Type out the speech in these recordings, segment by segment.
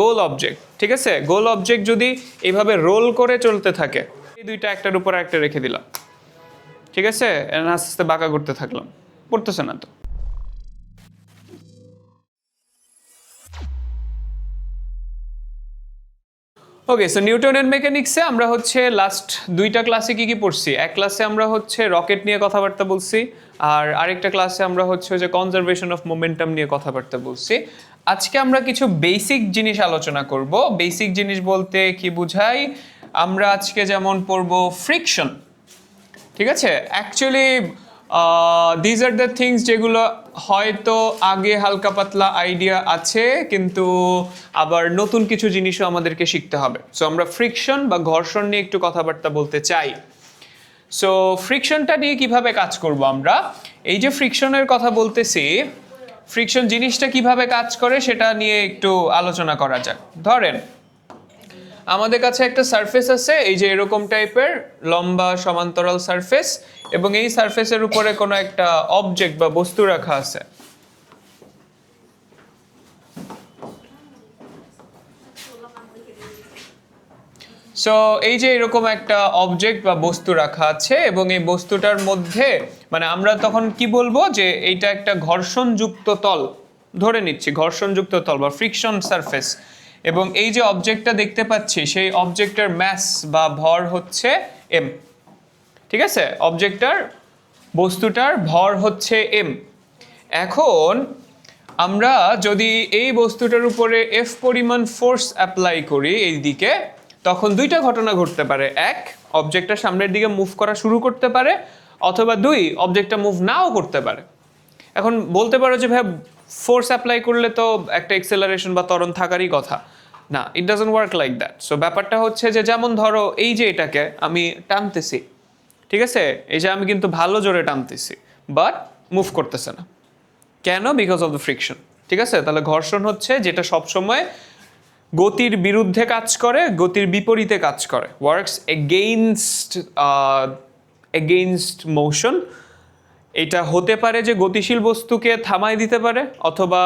গোল object, ঠিক আছে? গোল object যদি এইভাবে রোল করে চলতে থাকে, এই দুইটা একটার উপর একটা রেখে দিলাম, ঠিক আছে, আস্তে আস্তে বাঁকা করতে থাকলাম, পড়তেছে না তো। ওকে, সো নিউটনের মেকানিক্সে আমরা হচ্ছে লাস্ট দুইটা ক্লাসে কি কি পড়ছি? এক ক্লাসে আমরা হচ্ছে রকেট নিয়ে কথাবার্তা বলছি, আর আরেকটা ক্লাসে আমরা হচ্ছে যে কনজারভেশন অফ মোমেন্টাম নিয়ে কথাবার্তা বলছি। আজকে আমরা কিছু বেসিক জিনিস আলোচনা করব। বেসিক জিনিস বলতে কি বুঝাই? আমরা আজকে যেমন পড়ব ফ্রিকশন, ঠিক আছে? Actually these are the things যেগুলো হয়তো আগে হালকা পাতলা আইডিয়া আছে, কিন্তু আবার নতুন কিছু জিনিসও আমাদেরকে শিখতে হবে। সো আমরা ফ্রিকশন বা ঘর্ষণ নিয়ে একটু কথাবার্তা বলতে চাই। সো ফ্রিকশনটা নিয়ে কিভাবে কাজ করব আমরা? এই যে ফ্রিকশনের কথা বলতেছি, ফ্রিকশন জিনিসটা কিভাবে কাজ করে সেটা নিয়ে একটু আলোচনা করা যাক। ধরেন আমাদের কাছে একটা সারফেস আছে, এই যে এরকম টাইপের লম্বা সমান্তরাল সারফেস, এবং এই সারফেসের উপরে কোনো একটা অবজেক্ট বা বস্তু রাখা আছে। সো এই যে এরকম একটা অবজেক্ট বা বস্তু রাখা আছে, এবং এই বস্তুটার মধ্যে মানে আমরা তখন কি বলবো যে এইটা একটা ঘর্ষণযুক্ত তল, ধরে নিচ্ছি ঘর্ষণযুক্ত তল বা ফ্রিকশন সারফেস। এবং এই যে অবজেক্টটা দেখতে পাচ্ছি, সেই অবজেক্টের ম্যাস বা ভর হচ্ছে এম, ঠিক আছে? অবজেক্টটার বস্তুটার ভর হচ্ছে এম। এখন আমরা যদি এই বস্তুটার উপরে এফ পরিমাণ ফোর্স অ্যাপ্লাই করি এই দিকে, তখন দুইটা ঘটনা ঘটতে পারে। এক, অবজেক্টটা সামনের দিকে মুভ করা শুরু করতে পারে, অথবা দুই, অবজেক্টটা মুভ নাও করতে পারে। এখন বলতে পারো যে ভাই ফোর্স অ্যাপ্লাই করলে তো একটা এক্সেলারেশন বা ত্বরণ থাকারই কথা। না, it doesn't work like that. So ব্যাপারটা হচ্ছে যে যেমন ধরো এই যে এটাকে আমি টানতেছি, ঠিক আছে, এই যে আমি কিন্তু ভালো জোরে টানতেছি, বাট মুভ করতেছে না। কেন? বিকজ অফ দ্য ফ্রিকশন, ঠিক আছে? তাহলে ঘর্ষণ হচ্ছে যেটা সবসময় গতির বিরুদ্ধে কাজ করে, গতির বিপরীতে কাজ করে, ওয়ার্কস এগেইনস্ট মোশন। এটা হতে পারে যে গতিশীল বস্তুকে থামায় দিতে পারে, অথবা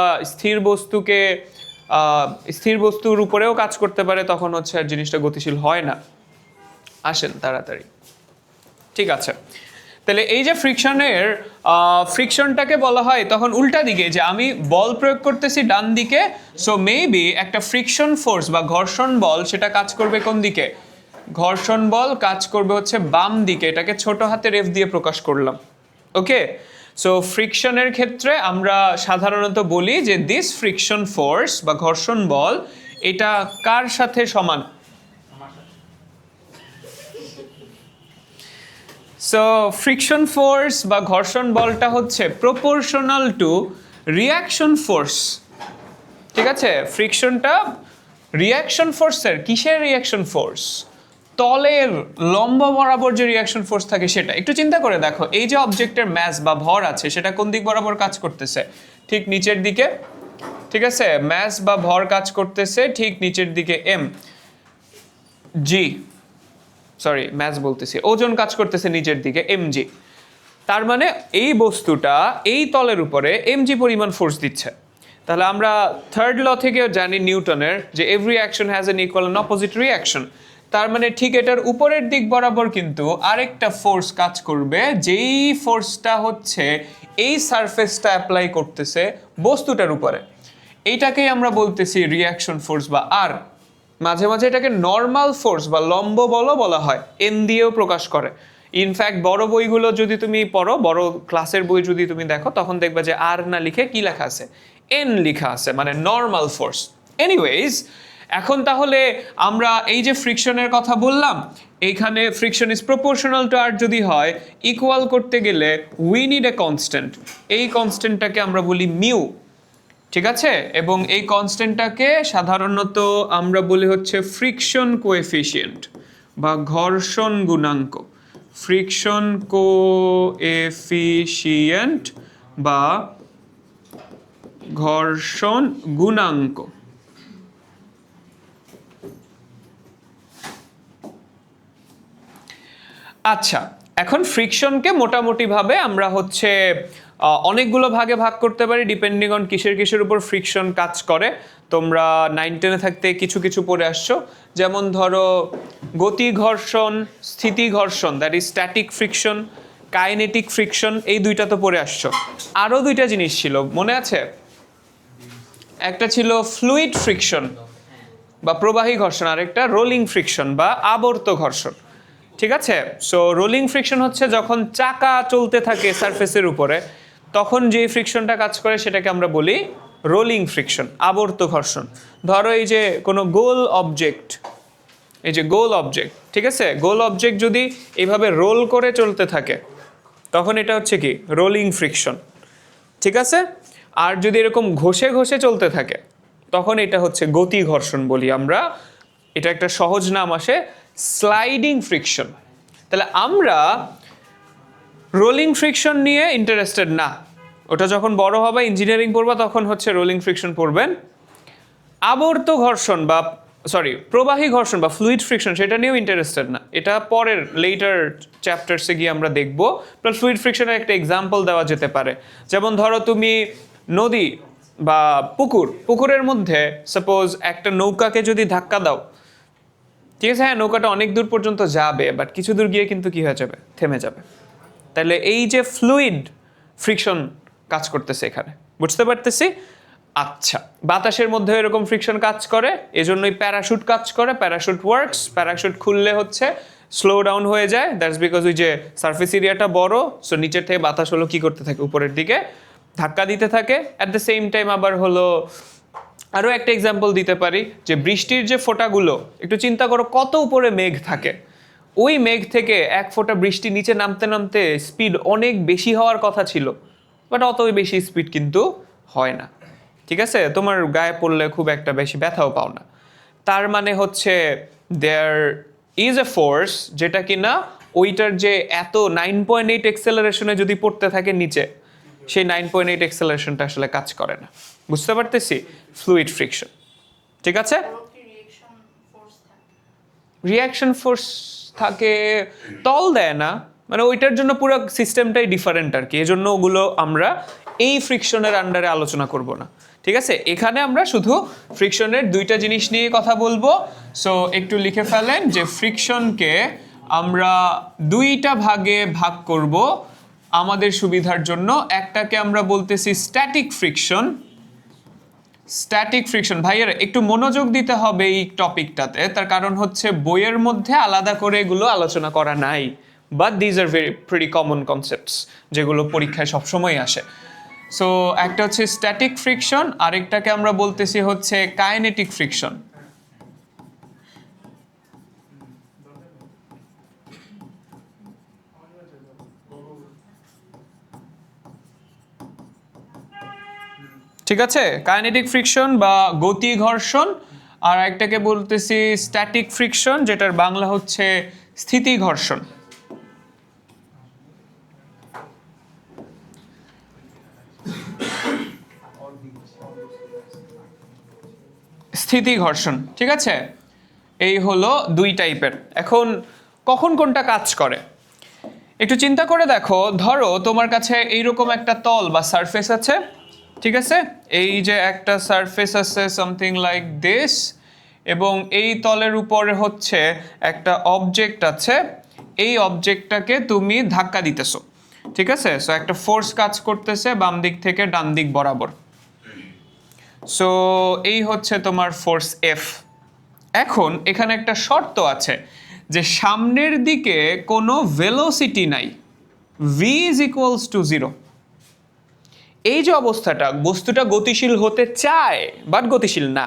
স্থির বস্তুর উপরেও কাজ করতে পারে, তখন হচ্ছে আর জিনিসটা গতিশীল হয় না। আসেন তাড়াতাড়ি, ঠিক আছে? তাহলে এই যে ফ্রিকশনটাকে বলা হয় তখন উল্টা দিকে, যে আমি বল প্রয়োগ করতেছি ডান দিকে, সো মেবি একটা ফ্রিকশন ফোর্স বা ঘর্ষণ বল সেটা কাজ করবে কোন দিকে? ঘর্ষণ বল কাজ করবে হচ্ছে বাম দিকে। এটাকে ছোট হাতের এফ দিয়ে প্রকাশ করলাম। ওকে, সো ফ্রিকশনের ক্ষেত্রে আমরা সাধারণত বলি যে দিস ফ্রিকশন ফোর্স বা ঘর্ষণ বল এটা কার সাথে সমান? সো ফ্রিকশন ফোর্স বা ঘর্ষণ বলটা হচ্ছে প্রপোর্শনাল টু রিয়াকশন ফোর্স, ঠিক আছে? ফ্রিকশনটা রিয়াকশন ফোর্সের, কিসের রিয়াকশন ফোর্স? তলের লম্ব বরাবর যে রিয়াকশন ফোর্স থাকে সেটা। একটু চিন্তা করে দেখো, এই যে অবজেক্টের ম্যাস বা ভর আছে সেটা কোন দিক বরাবর কাজ করতেছে? ঠিক নিচের দিকে, ঠিক আছে? ম্যাস বা ভর কাজ করতেছে ঠিক নিচের দিকে, এম জি, সরি ম্যাস বলতেছি, ওজন কাজ করতেছে নিচের দিকে, এমজি। তার মানে এই বস্তুটা এই তলের উপরে এমজি পরিমাণ ফোর্স দিচ্ছে। তাহলে আমরা থার্ড ল থেকে জানি নিউটনের, যে every action has an equal and opposite reaction. তার মানে ঠিক এটার উপরের দিক বরাবর কিন্তু আরেকটা ফোর্স কাজ করবে, যেই ফোর্সটা হচ্ছে এই সারফেসটা অ্যাপ্লাই করতেছে বস্তুটার উপরে। এইটাকেই আমরা বলতেছি রিঅ্যাকশন ফোর্স বা আর। মাঝে মাঝে এটাকে নর্মাল ফোর্স বা লম্ব বলও বলা হয়, এন দিয়েও প্রকাশ করে। ইনফ্যাক্ট বড় বইগুলো যদি তুমি পড়ো, বড় ক্লাসের বই যদি তুমি দেখো, তখন দেখবে যে আর না লিখে কি লেখা আছে? এন লেখা আছে, মানে নর্মাল ফোর্স। এনিওয়েজ, এখন তাহলে আমরা এই যে ফ্রিকশনের কথা বললাম, এইখানে ফ্রিকশন ইজ প্রপোর্শনাল টু আর যদি হয়, ইকুয়াল করতে গেলে উই নিড এ কনস্ট্যান্ট। এই কনস্ট্যান্টটাকে আমরা বলি মিউ, ঠিক আছে? এবং এই কনস্ট্যান্টটাকে সাধারণত আমরা বলি হচ্ছে ফ্রিকশন কোএফিশিয়েন্ট বা ঘর্ষণ গুণাঙ্ক। ফ্রিকশন কোএফিশিয়েন্ট বা ঘর্ষণ গুণাঙ্ক। আচ্ছা, এখন ফ্রিকশনকে মোটামুটিভাবে আমরা হচ্ছে অনেকগুলো ভাগে ভাগ করতে পারি ডিপেন্ডিং অন কিসের কিসের উপর ফ্রিকশন কাজ করে। তোমরা 9-10 থাকতে কিছু কিছু পড়ে আসছো, যেমন ধরো গতি ঘর্ষণ, স্থিতি ঘর্ষণ, that is static friction, kinetic friction, এই দুইটা তো পড়ে আসছো। আরও দুইটা জিনিস ছিল, মনে আছে? একটা ছিল ফ্লুইড ফ্রিকশন বা প্রবাহী ঘর্ষণ, আর একটা রোলিং ফ্রিকশন বা আবর্ত ঘর্ষণ। ঠিক আছে? সো রোলিং ফ্রিকশন হচ্ছে যখন চাকা চলতে থাকে সারফেসের উপরে, তখন যে ফ্রিকশনটা কাজ করে সেটাকে আমরা বলি রোলিং ফ্রিকশন, আবর্ত ঘর্ষণ। ধরো এই যে কোনো গোল অবজেক্ট, এই যে গোল অবজেক্ট, ঠিক আছে, গোল অবজেক্ট যদি এইভাবে রোল করে চলতে থাকে তখন এটা হচ্ছে কি রোলিং ফ্রিকশন। ঠিক আছে? আর যদি এরকম ঘষে ঘষে চলতে থাকে তখন এটা হচ্ছে গতি ঘর্ষণ বলি আমরা। এটা একটা সহজ নাম আসে, স্লাইডিং ফ্রিকশন। তাহলে আমরা রোলিং ফ্রিকশন নিয়ে ইন্টারেস্টেড না, ওটা যখন বড় হবে ইঞ্জিনিয়ারিং পড়বা তখন হচ্ছে রোলিং ফ্রিকশন পড়বেন। আবর্ত ঘর্ষণ বা প্রবাহী ঘর্ষণ বা ফ্লুইড ফ্রিকশন, সেটা নিয়েও ইন্টারেস্টেড না, এটা পরের লেটার চ্যাপ্টার্সে গিয়ে আমরা দেখব। প্লাস ফ্লুইড ফ্রিকশনের একটা এক্সাম্পল দেওয়া যেতে পারে, যেমন ধরো তুমি নদী বা পুকুরের মধ্যে সাপোজ একটা নৌকাকে যদি ধাক্কা দাও, ঠিক আছে, হ্যাঁ নৌকাটা অনেক দূর পর্যন্ত যাবে, বাট কিছু দূর গিয়ে কিন্তু কি হয়ে যাবে, থেমে যাবে। তাহলে এই যে ফ্লুইড ফ্রিকশন কাজ করতেছে এখানে, বুঝতে পারতেছি? আচ্ছা, বাতাসের মধ্যে এরকম ফ্রিকশন কাজ করে, এজন্যই প্যারাশুট কাজ করে, প্যারাশুট ওয়ার্কস। প্যারাশুট খুললে হচ্ছে স্লো ডাউন হয়ে যায়, দ্যাটস বিকজ ওই যে সারফেস এরিয়াটা বড়, সো নিচের থেকে বাতাস হলো কি করতে থাকে, উপরের দিকে ধাক্কা দিতে থাকে। অ্যাট দ্য সেম টাইম আবার হলো আরও একটা এক্সাম্পল দিতে পারি, যে বৃষ্টির যে ফোঁটাগুলো, একটু চিন্তা করো কত উপরে মেঘ থাকে, ওই মেঘ থেকে এক ফোঁটা বৃষ্টি নিচে নামতে নামতে স্পিড অনেক বেশি হওয়ার কথা ছিল, বাট অত বেশি স্পিড কিন্তু হয় না। ঠিক আছে? তোমার গায়ে পড়লে খুব একটা বেশি ব্যথাও পাও না। তার মানে হচ্ছে দেয়ার ইজ এ ফোর্স যেটা কিনা ওইটার যে এত 9.8 এক্সেলারেশনে যদি পড়তে থাকে নিচে, সেই 9.8 এক্সেলারেশনটা আসলে কাজ করে না। বুঝতে পারতেছি? Fluid friction. ঠিক আছে? রিয়াকশন ফোর্স থাকে, তল দেয় না, মানে ওইটার জন্য পুরো সিস্টেমটাই ডিফারেন্ট আর কি, এজন্য ওগুলো আমরা এই ফ্রিকশনের আন্ডারে আলোচনা করব না। ঠিক আছে? এখানে আমরা শুধু ফ্রিকশনের দুইটা জিনিস নিয়ে কথা বলবো। সো একটু লিখে ফেলেন যে ফ্রিকশনকে আমরা দুইটা ভাগে ভাগ করব আমাদের সুবিধার জন্য। একটাকে আমরা বলতেছি স্ট্যাটিক ফ্রিকশন। স্ট্যাটিক ফ্রিকশন, ভাইয়েরা একটু মনোযোগ দিতে হবে এই টপিকটাতে, তার কারণ হচ্ছে বইয়ের মধ্যে আলাদা করে এগুলো আলোচনা করা নাই, but these are pretty common concepts যেগুলো পরীক্ষায় সবসময় আসে। সো একটা হচ্ছে স্ট্যাটিক ফ্রিকশন, আরেকটাকে আমরা বলতেছি হচ্ছে কাইনেটিক ফ্রিকশন। ঠিক আছে? কাইনেটিক ফ্রিকশন বা গতি ঘর্ষণ, আর একটাকে বলতেছি স্ট্যাটিক ফ্রিকশন, যেটার বাংলা হচ্ছে স্থিতি ঘর্ষণ। স্থিতি ঘর্ষণ, ঠিক আছে? এই হলো দুই টাইপের। এখন কখন কোনটা কাজ করে একটু চিন্তা করে দেখো। ধরো তোমার কাছে এইরকম একটা তল বা সারফেস আছে, ঠিক আছে, এই যে একটা সারফেস আছে সামথিং লাইক দিস, এবং এই তলের উপরে হচ্ছে একটা অবজেক্ট আছে, এই অবজেক্টটাকে তুমি ধাক্কা দিতেছো, ঠিক আছে? সো একটা ফোর্স কাজ করতেছে বাম দিক থেকে ডান দিক বরাবর। সো এই হচ্ছে তোমার ফোর্স এফ। এখন এখানে একটা শর্ত আছে যে সামনের দিকে কোনো ভেলোসিটি নাই, ভি ইজ ইকুয়ালস টু 0। এই যে অবস্থাটা, বস্তুটা গতিশীল হতে চায় বাট গতিশীল না,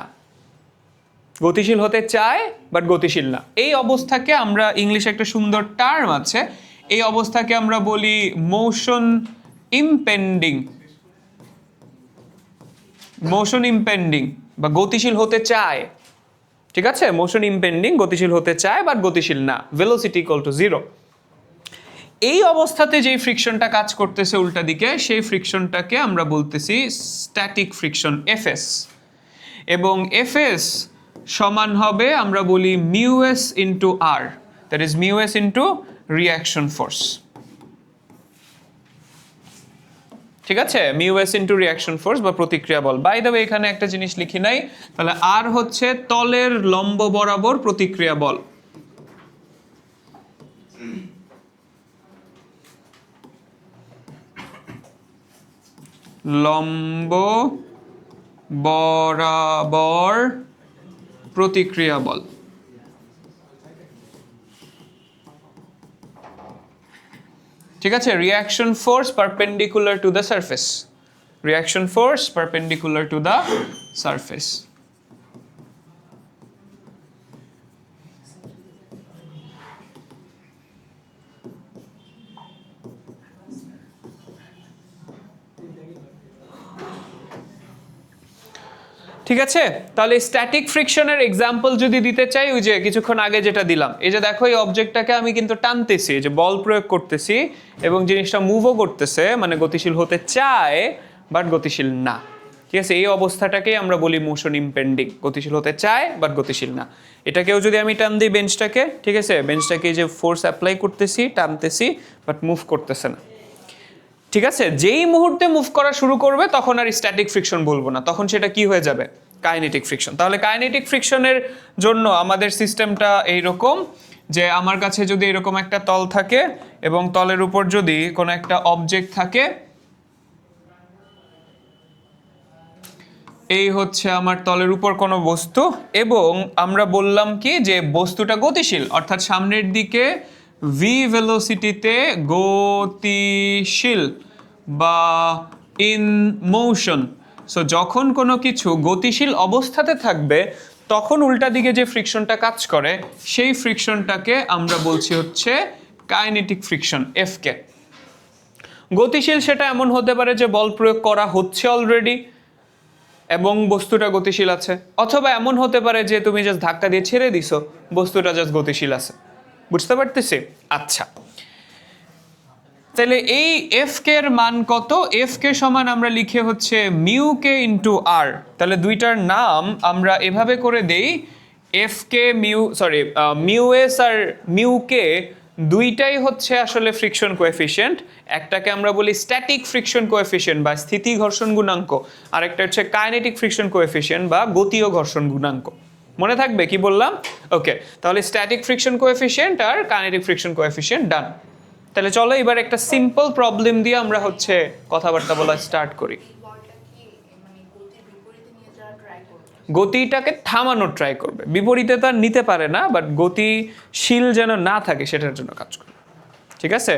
গতিশীল হতে চায় বাট গতিশীল না, এই অবস্থাকে আমরা ইংলিশে একটা সুন্দর টার্ম আছে, এই অবস্থাকে আমরা বলি মোশন ইমপেন্ডিং। মোশন ইমপেন্ডিং বা গতিশীল হতে চায়, ঠিক আছে? মোশন ইমপেন্ডিং, গতিশীল হতে চায় বাট গতিশীল না, ভেলোসিটি ইকুয়াল টু 0। এই অবস্থাতে যেই ফ্রিকশনটা কাজ করতেছে উল্টা দিকে, সেই ফ্রিকশনটাকে আমরা বলতেছি স্ট্যাটিক ফ্রিকশন, এফএস। এবং এফএস সমান হবে আমরা বলি mu S into R, that is mu S into reaction force. ঠিক আছে, mu S into reaction force বা প্রতিক্রিয়া বল। বাই দ্য ওয়ে এখানে একটা জিনিস লিখি নাই, তাহলে আর হচ্ছে তলের লম্ব বরাবর প্রতিক্রিয়া বল। লম্ব বরাবর প্রতিক্রিয়া বল। ঠিক আছে, reaction force perpendicular to the surface, reaction force perpendicular to the surface. ঠিক আছে, তাহলে স্ট্যাটিক ফ্রিকশনের এক্সাম্পল যদি দিতে চাই, ওই যে কিছুক্ষণ আগে যেটা দিলাম, এই যে দেখো এই অবজেক্টটাকে আমি কিন্তু টানতেছি, যে বল প্রয়োগ করতেছি এবং জিনিসটা মুভও করতেছে, মানে গতিশীল হতে চায় বাট গতিশীল না। ঠিক আছে, এই অবস্থাটাকেই আমরা বলি মোশন ইমপেন্ডিং, গতিশীল হতে চায় বাট গতিশীল না। এটাকেও যদি আমি টান দিই বেঞ্চটাকে, ঠিক আছে, বেঞ্চটাকে যে ফোর্স অ্যাপ্লাই করতেছি, টানতেছি বাট মুভ করতেছে না। ঠিক আছে, যেই মুহূর্তে মুভ করা শুরু করবে তখন আর স্ট্যাটিক ফ্রিকশন বলবো না, তখন সেটা কি হয়ে যাবে, কাইনেটিক ফ্রিকশন। তাহলে কাইনেটিক ফ্রিকশনের জন্য আমাদের সিস্টেমটা এইরকম, যে আমার কাছে যদি এরকম একটা তল থাকে এবং তলের উপর যদি কোনো একটা অবজেক্ট থাকে, এই হচ্ছে আমার তলের উপর কোনো বস্তু, এবং আমরা বললাম কি যে বস্তুটা গতিশীল, অর্থাৎ সামনের দিকে ভি ভেলোসিটিতে গতিশীল বা ইন মোশন। সো যখন কোনো কিছু গতিশীল অবস্থাতে থাকবে তখন উল্টা দিকে যে ফ্রিকশনটা কাজ করে সেই ফ্রিকশনটাকে আমরা বলছি হচ্ছে কাইনেটিক ফ্রিকশন, এফকে। গতিশীল সেটা এমন হতে পারে যে বল প্রয়োগ করা হচ্ছে অলরেডি এবং বস্তুটা গতিশীল আছে, অথবা এমন হতে পারে যে তুমি জাস্ট ধাক্কা দিয়ে ছেড়ে দিছো, বস্তুটা জাস্ট গতিশীল আছে। বুঝতে পারতেছি? আচ্ছা, তাহলে এই এফ কে এর মান কত? এফ কে সমান আমরা লিখে হচ্ছে মিউ কে ইন্টু আর। তাহলে দুইটার নাম আমরা এভাবে করে দেই, এফ কে মিউ, সরি মিউ এস আর মিউ কে দুইটাই হচ্ছে আসলে ফ্রিকশন কোএফিশিয়েন্ট। একটাকে আমরা বলি স্ট্যাটিক ফ্রিকশন কোএফিশিয়েন্ট বা স্থিতি ঘর্ষণ গুণাঙ্ক, আরেকটা হচ্ছে কাইনেটিক ফ্রিকশন কোএফিশিয়েন্ট বা গতীয় ঘর্ষণ গুণাঙ্ক। মনে থাকবে কি বললাম? ওকে, তাহলে স্ট্যাটিক ফ্রিকশন কোএফিশিয়েন্ট আর কাইনেটিক ফ্রিকশন কোএফিশিয়েন্ট ডান। তাহলে চলো এবার একটা সিম্পল প্রবলেম দিয়ে আমরা হচ্ছে কথাবার্তা বলা স্টার্ট করি। গতিটাকে থামানোর ট্রাই করবে, বিপরীতে তো আর নিতে পারে না, বাট গতিশীল যেন না থাকে সেটার জন্য কাজ করবে। ঠিক আছে,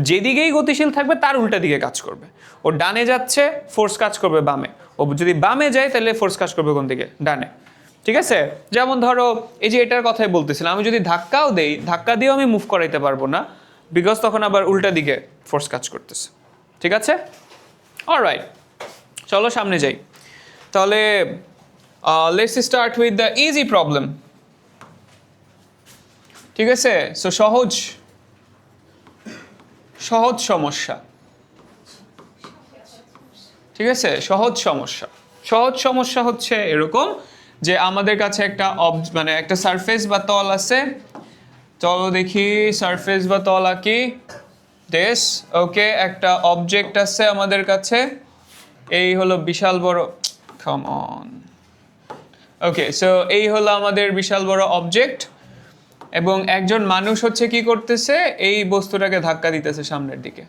যেদিকেই গতিশীল থাকবে তার উল্টা দিকে কাজ করবে। ও ডানে যাচ্ছে, ফোর্স কাজ করবে বামে। ও যদি বামে যায় তাহলে ফোর্স কাজ করবে কোন দিকে? ডানে। ঠিক আছে, যেমন ধরো এই যে এটার কথাই বলতেছিলাম, আমি যদি ধাক্কাও দেই, ধাক্কা দিয়েও আমি মুভ করাইতে পারবো না, বিকজ তখন আবার উল্টা দিকে ফোর্স কাজ করতেছে। ঠিক আছে, অলরাইট, চলো সামনে যাই। তাহলে let's start with the easy problem. ঠিক আছে, সো সহজ সমস্যা। ঠিক আছে, সহজ সমস্যা হচ্ছে এরকম যে আমাদের কাছে একটা মানে একটা সারফেস বা তল আছে। চলো দেখি সারফেস বা তল আঁকি। দেশ, ওকে, একটা অবজেক্ট আছে আমাদের কাছে, এই হলো বিশাল বড়, কাম অন, ওকে, সো এই হলো আমাদের বিশাল বড় অবজেক্ট, এবং একজন মানুষ হচ্ছে কি করতেছে, এই বস্তুটাকে ধাক্কা দিতেছে সামনের দিকে।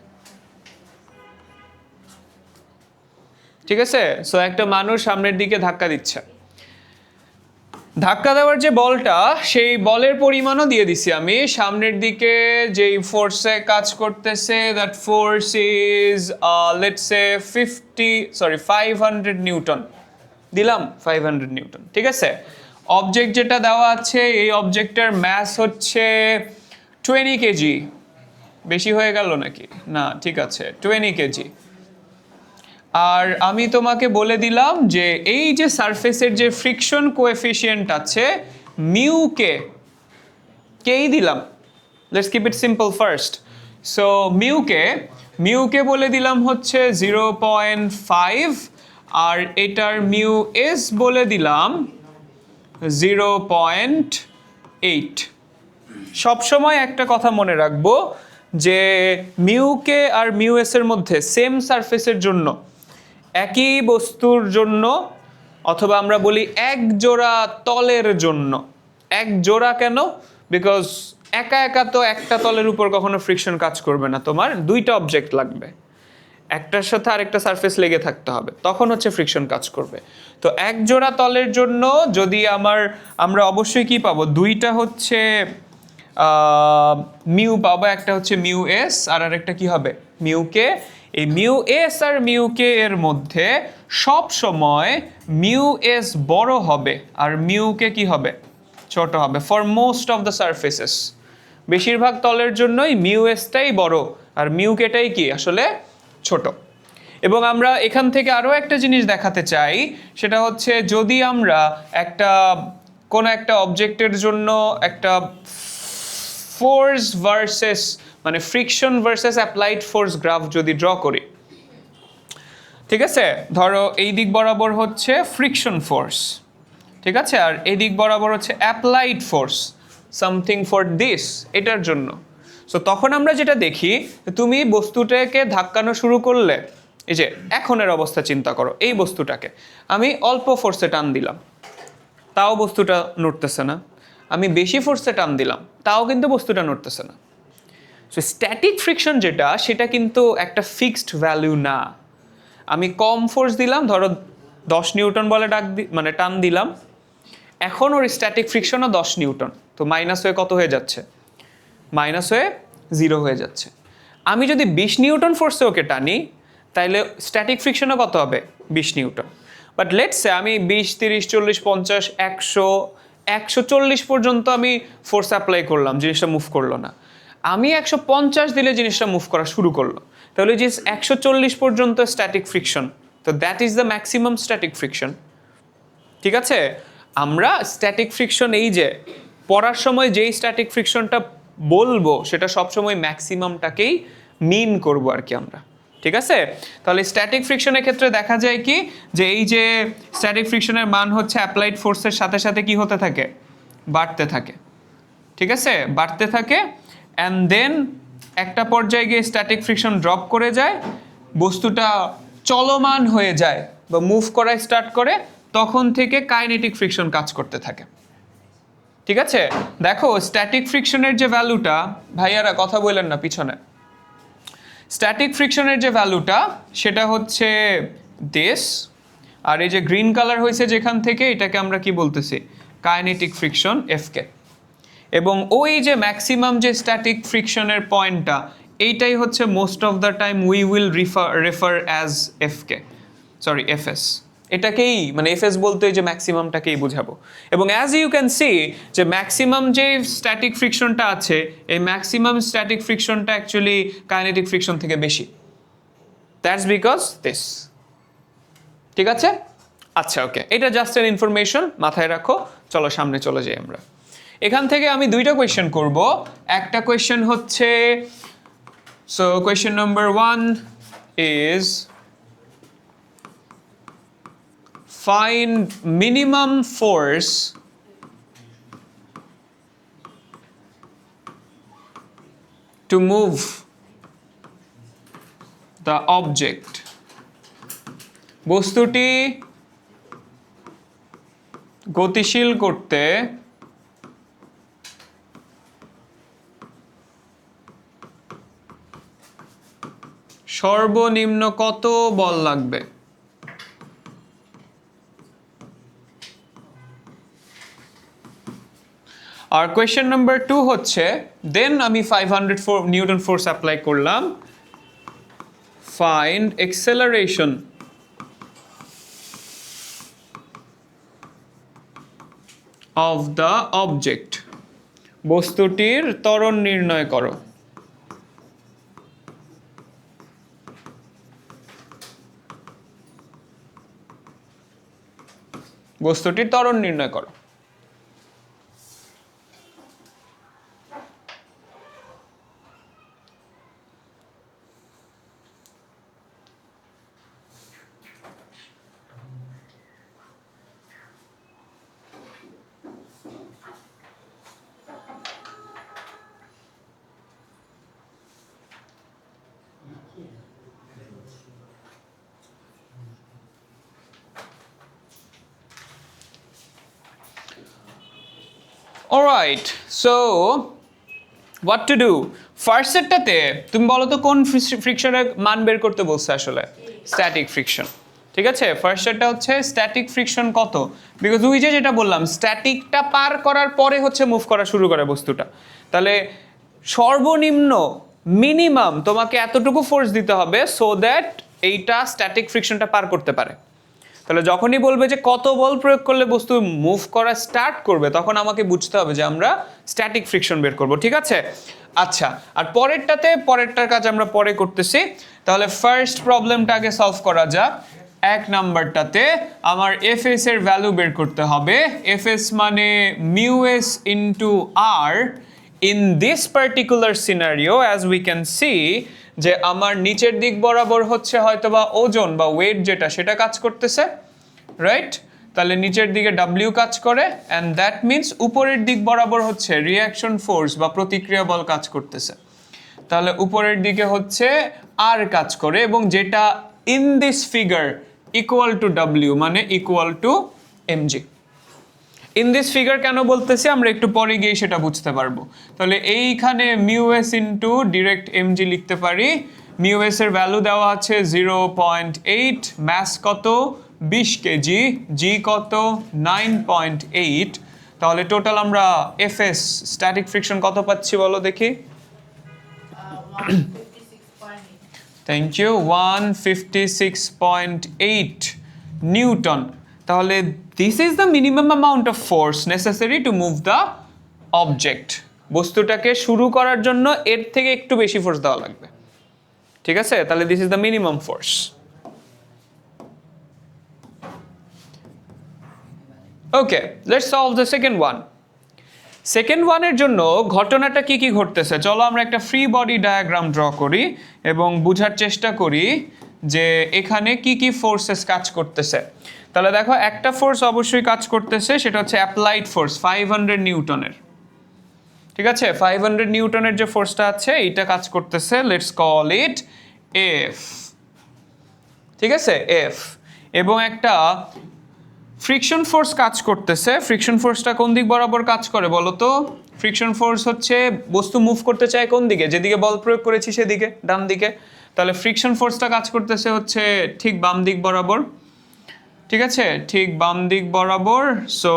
ঠিক আছে, সো একটা মানুষ সামনের দিকে ধাক্কা দিচ্ছে। ধাক্কা দেওয়ার যে বলটা, সেই বলের পরিমাণও দিয়ে দিছি আমি। সামনের দিকে যেই ফোর্সে কাজ করতেছে, that force is let's say 500 Newton দিলাম, 500 নিউটন। ঠিক আছে, অবজেক্ট যেটা দেওয়া আছে, এই অবজেক্টের ম্যাস হচ্ছে 20 কেজি। বেশি হয়ে গেল নাকি? না, ঠিক আছে, 20 কেজি। আর আমি তোমাকে বলে দিলাম যে এই যে সারফেসের যে ফ্রিকশন কোএফিশিয়েন্ট আছে মিউ কে, কেই দিলাম, let's keep it simple first. So mu কে বলে দিলাম হচ্ছে 0.5, আর এটার মিউ এস বলে দিলাম 0.8। সবসময় একটা কথা মনে রাখবো যে মিউ কে আর মিউ এস এর মধ্যে সেম সারফেসের জন্য, একই বস্তুর জন্য, অথবা আমরা বলি এক জোড়া তলের জন্য। এক জোড়া কেন? বিকজ একা একা তো একটা তলের উপর কখনো ফ্রিকশন কাজ করবে না, তোমার দুইটা অবজেক্ট লাগবে, একটার সাথে আরেকটা সারফেস লেগে থাকতে হবে, তখন হচ্ছে ফ্রিকশন কাজ করবে। তো এক জোড়া তলের জন্য যদি আমরা অবশ্যই কি পাবো, দুইটা হচ্ছে মিউ পাবো, একটা হচ্ছে মিউ এস আর আরেকটা কি হবে, মিউ কে। এই মিউ এস আর মিউ কে এর মধ্যে সব সময় মিউ এস বড় হবে আর মিউ কে কি হবে, ছোট হবে, for most of the surfaces. বেশিরভাগ তলের জন্যই মিউ এসটাই বড় আর মিউ কেটাই কি আসলে ছোট। এবং আমরা এখান থেকে আরও একটা জিনিস দেখাতে চাই, সেটা হচ্ছে যদি আমরা কোনো একটা অবজেক্টের জন্য একটা ফোর্স ভার্সেস মানে friction versus applied force graph যদি ড্র করি, ঠিক আছে, ধরো এই দিক বরাবর হচ্ছে ফ্রিকশন ফোর্স, ঠিক আছে, আর এই দিক বরাবর হচ্ছে applied force something for this, এটার জন্য। সো তখন আমরা যেটা দেখি, তুমি বস্তুটাকে ধাক্কানো শুরু করলে, এই যে এখনের অবস্থা চিন্তা করো, এই বস্তুটাকে আমি অল্প ফোর্সে টান দিলাম, তাও বস্তুটা নড়তেছে না, আমি বেশি ফোর্সে টান দিলাম, তাও কিন্তু বস্তুটা নড়তেছে না। সো স্ট্যাটিক ফ্রিকশন যেটা, সেটা কিন্তু একটা ফিক্সড ভ্যালু না। আমি কম ফোর্স দিলাম, ধরো 10 নিউটন বলে মানে টান দিলাম, এখন ওর স্ট্যাটিক ফ্রিকশনও 10 নিউটন, তো মাইনাস হয়ে কত হয়ে যাচ্ছে, মাইনাস হয়ে 0 হয়ে যাচ্ছে। আমি যদি 20 নিউটন ফোর্সে ওকে টানি, তাইলে স্ট্যাটিক ফ্রিকশনও কত হবে, 20 নিউটন। বাট লেটস সে আমি 20, 30, 40, 50, 100, 140 পর্যন্ত আমি ফোর্স অ্যাপ্লাই করলাম, জিনিসটা মুভ করলো না। আমি 150 দিলে জিনিসটা মুভ করা শুরু করলো, তাহলে যে 140 পর্যন্ত স্ট্যাটিক ফ্রিকশন, তো that is the maximum static friction. ঠিক আছে, আমরা স্ট্যাটিক ফ্রিকশন এই যে পড়ার সময় যেই স্ট্যাটিক ফ্রিকশনটা বলবো, সেটা সবসময় ম্যাক্সিমামটাকেই মিন করবো আর কি আমরা। ঠিক আছে, তাহলে স্ট্যাটিক ফ্রিকশনের ক্ষেত্রে দেখা যায় কি, যে এই যে স্ট্যাটিক ফ্রিকশনের মান হচ্ছে অ্যাপ্লাইড ফোর্সের সাথে সাথে কি হতে থাকে, বাড়তে থাকে। ঠিক আছে, বাড়তে থাকে, অ্যান্ড দেন একটা পর্যায়ে গিয়ে স্ট্যাটিক ফ্রিকশন ড্রপ করে যায়, বস্তুটা চলমান হয়ে যায় বা মুভ করা স্টার্ট করে, তখন থেকে কাইনেটিক ফ্রিকশন কাজ করতে থাকে। ঠিক আছে, দেখো স্ট্যাটিক ফ্রিকশনের যে ভ্যালুটা, ভাইয়ারা কথা বললেন না পিছনে, স্ট্যাটিক ফ্রিকশনের যে ভ্যালুটা সেটা হচ্ছে দিস, আর এই যে গ্রিন কালার হয়েছে যেখান থেকে, এটাকে আমরা কি বলতেছি, কাইনেটিক ফ্রিকশন এফকে। এবং ওই যে ম্যাক্সিমাম যে স্ট্যাটিক ফ্রিকশনের পয়েন্টটা, এইটাই হচ্ছে most of the time we will refer as FK, sorry FS. এটাকেই মানে এফএস বলতে যে ম্যাক্সিমামটাকেই বুঝাবো। এবং অ্যাজ ইউ ক্যান সি যে ম্যাক্সিমাম যে স্ট্যাটিক ফ্রিকশনটা আছে, এই ম্যাক্সিমাম স্ট্যাটিক ফ্রিকশনটা অ্যাকচুয়ালি কাইনেটিক ফ্রিকশন থেকে বেশি, দ্যাটস বিকজ দিস। ঠিক আছে, আচ্ছা ওকে, এটা জাস্ট এন ইনফরমেশন, মাথায় রাখো। চলো সামনে চলে যাই আমরা। এখান থেকে আমি দুইটা কোয়েশ্চেন করব। একটা কোয়েশ্চেন হচ্ছে, so question number 1 is find minimum force to move the object. বস্তুটি গতিশীল করতে সর্বনিম্ন কত বল লাগবে? আর কোয়েশ্চেন নাম্বার 2 হচ্ছে, দেন আমি 500 নিউটন ফোর্স অ্যাপ্লাই করলাম, find acceleration of the object. বস্তুটির ত্বরণ নির্ণয় করো। বস্তুটির ত্বরণ নির্ণয় করো। Alright, so what to do? First সেটটাতে তুমি বলো তো কোন ফ্রিকশনের মান বের করতে বলছে আসলে? Static friction. ঠিক আছে, ফার্স্ট সেটটা হচ্ছে স্ট্যাটিক ফ্রিকশন কত, বিকজ ওই যে যেটা বললাম স্ট্যাটিকটা পার করার পরে হচ্ছে মুভ করা শুরু করে বস্তুটা। তাহলে সর্বনিম্ন মিনিমাম তোমাকে এতটুকু ফোর্স দিতে হবে সো দ্যাট এইটা স্ট্যাটিক ফ্রিকশনটা পার করতে পারে। তাহলে যখনই বলবে যে কত বল প্রয়োগ করলে বস্তু মুভ করা স্টার্ট করবে, তখন আমাকে বুঝতে হবে যে আমরা স্ট্যাটিক ফ্রিকশন বের করব। ঠিক আছে, আচ্ছা, আর পরেরটার কাজ আমরা পরে করতেছি। তাহলে ফার্স্ট প্রবলেমটা আগে সলভ করা যাক। এক নাম্বারটাতে আমার এফএস এর ভ্যালু বের করতে হবে। এফএস মানে mu S into R. In this particular scenario as we can see যে আমার নিচের দিক বরাবর হচ্ছে হয়তোবা ওজন বা ওয়েট যেটা সেটা কাজ করতেছে, রাইট? তাহলে নিচের দিকে ডাব্লিউ কাজ করে, অ্যান্ড দ্যাট মিনস উপরের দিক বরাবর হচ্ছে রিঅ্যাকশন ফোর্স বা প্রতিক্রিয়া বল কাজ করতেছে। তাহলে উপরের দিকে হচ্ছে আর কাজ করে, এবং যেটা in this figure equal to W মানে equal to MG. In this figure কেন বলতেছি আমরা একটু পরে গিয়ে সেটা বুঝতে পারবো। তাহলে এইখানে mu S into direct MG লিখতে পারি। মিউ এস এর ভ্যালু দেওয়া আছে 0.8, ম্যাস কত 20 কেজি, জি কত 9.8। তাহলে টোটাল আমরা এফএস স্ট্যাটিক ফ্রিকশন কত পাচ্ছি বলো দেখি? Thank you, 156.8 newton. তাহলে this is the minimum amount of force necessary to move the object. বস্তুটাকে শুরু করার জন্য এর থেকে একটু বেশি ফোর্স দেওয়া লাগবে। ঠিক আছে, তাহলে this is the minimum force. Okay, let's solve the second one. Second ওয়ানের জন্য ঘটনাটা কি কি ঘটতেছে চলো আমরা একটা ফ্রি বডি ডায়াগ্রাম ড্র করি এবং বোঝার চেষ্টা করি যে এখানে কি কি ফোর্সেস কাজ করতেছে। তাহলে দেখো একটা ফোর্স অবশ্যই কাজ করতেছে, সেটা হচ্ছে অ্যাপ্লাইড ফোর্স 500 নিউটনের। ঠিক আছে, 500 নিউটনের যে ফোর্সটা আছে এইটা কাজ করতেছে, লেটস কল ইট এফ। ঠিক আছে, এফ। এবং একটা ফ্রিকশন ফোর্স কাজ করতেছে। ফ্রিকশন ফোর্সটা কোন দিক বরাবর কাজ করে বলো তো? ফ্রিকশন ফোর্স হচ্ছে বস্তু মুভ করতে চায় কোন দিকে? যেদিকে বল প্রয়োগ করেছি সেদিকে, ডান দিকে। তাহলে ফ্রিকশন ফোর্সটা কাজ করতেছে হচ্ছে ঠিক বাম দিক বরাবর। ঠিক আছে, ঠিক বাম দিক বরাবর। সো